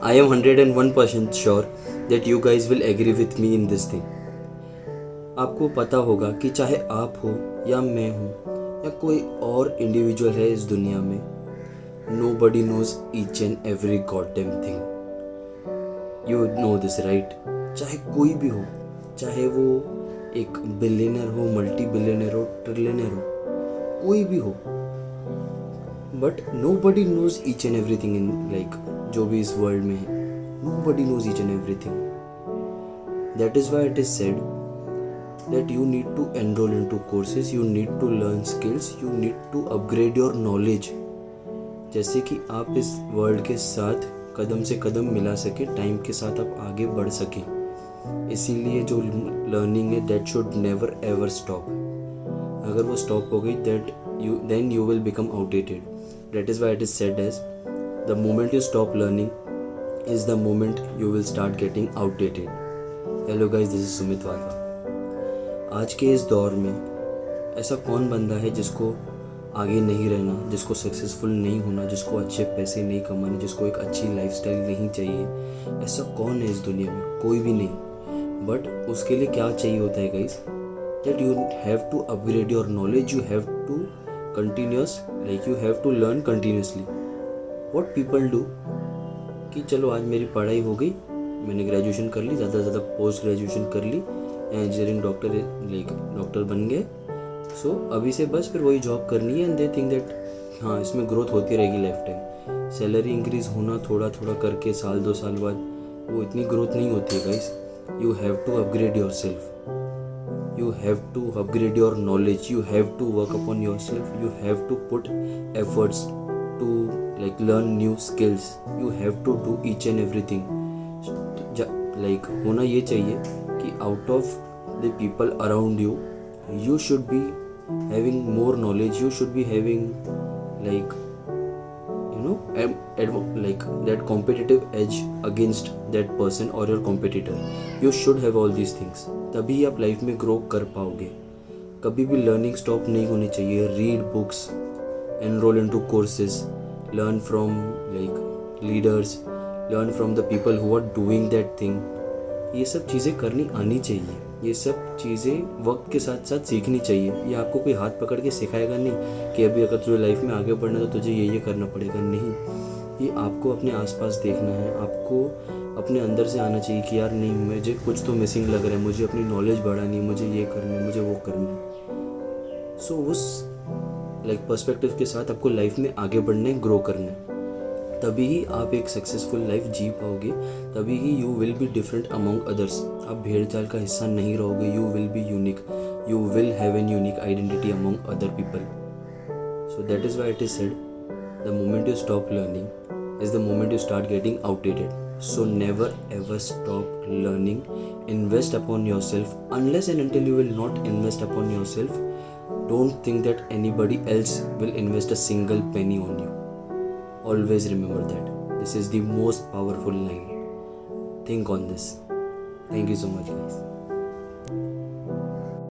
I am 101% sure that you guys will agree with me in this thing. आपको पता होगा कि चाहे आप हो या मैं हूँ या कोई और इंडिविजुअल है इस दुनिया में, nobody knows each and every goddamn thing. You know this, right? चाहे कोई भी हो, चाहे वो एक बिलियनर हो, मल्टी बिलियनर हो, ट्रिलियनर हो, कोई भी हो, but nobody knows each and everything in like जो भी इस वर्ल्ड में है. Nobody knows each and everything. That is why it is said that you need to enroll into courses, you need to learn skills, you need to upgrade your knowledge. जैसे कि आप इस world के साथ कदम से कदम मिला सके, टाइम के साथ आप आगे बढ़ सकें. इसीलिए जो लर्निंग है that should never ever stop. अगर वो स्टॉप हो गई then you will become outdated. That is why it is said as the moment you stop learning is the moment you will start getting outdated. Hello guys, this is Sumit Varva. आज के इस दौर में ऐसा कौन बंदा है जिसको आगे नहीं रहना, जिसको सक्सेसफुल नहीं होना, जिसको अच्छे पैसे नहीं कमाने, जिसको एक अच्छी लाइफस्टाइल नहीं चाहिए? ऐसा कौन है इस दुनिया में? कोई भी नहीं. बट उसके लिए क्या चाहिए होता है guys? That you have to upgrade your knowledge, you have to you have to learn continuously. What people do कि चलो आज मेरी पढ़ाई हो गई, मैंने ग्रेजुएशन कर ली, ज़्यादा से ज़्यादा पोस्ट ग्रेजुएशन कर ली, इंजीनियरिंग डॉक्टर बन गए, सो अभी से बस फिर वही जॉब करनी है. एंड दे थिंक दैट हाँ इसमें ग्रोथ होती रहेगी लाइफ टाइम. सैलरी इंक्रीज होना थोड़ा थोड़ा करके साल 2 साल बाद, वो इतनी ग्रोथ नहीं होती है guys. You have to upgrade yourself, you have to upgrade your knowledge, you have to work upon yourself, you have to put efforts to learn new skills, you have to do each and everything. होना ये चाहिए कि out of the people around you, you should be having more knowledge, you should be having that competitive edge against that person or your competitor. You should have all these things. तभी आप life में grow कर पाओगे. कभी भी learning stop नहीं होनी चाहिए. Read books, enrol into courses, learn from leaders, learn from the people who are doing that thing. ये सब चीज़ें करनी आनी चाहिए. ये सब चीज़ें वक्त के साथ साथ सीखनी चाहिए. ये आपको कोई हाथ पकड़ के सिखाएगा नहीं कि अभी अगर तुझे लाइफ में आगे बढ़ना तो तुझे ये करना पड़ेगा. नहीं, ये आपको अपने आसपास देखना है. आपको अपने अंदर से आना चाहिए कि यार नहीं, मुझे कुछ तो मिसिंग लग रहा है, मुझे अपनी नॉलेज बढ़ानी है, मुझे ये करना है, मुझे वो करना है. सो उस पर्सपेक्टिव के साथ आपको लाइफ में आगे बढ़ना है, ग्रो करना है. तभी ही आप एक सक्सेसफुल लाइफ जी पाओगे. तभी ही you will be different among others. आप भेड़ चाल का हिस्सा नहीं रहोगे. You will be unique. You will have an unique identity among other people. So that is why it is said the moment you stop learning is the moment you start getting outdated. So never ever stop learning. Invest upon yourself. Unless and until you will not invest upon yourself, don't think that anybody else will invest a single penny on you. Always remember that. This is the most powerful line. Think on this. Thank you so much guys.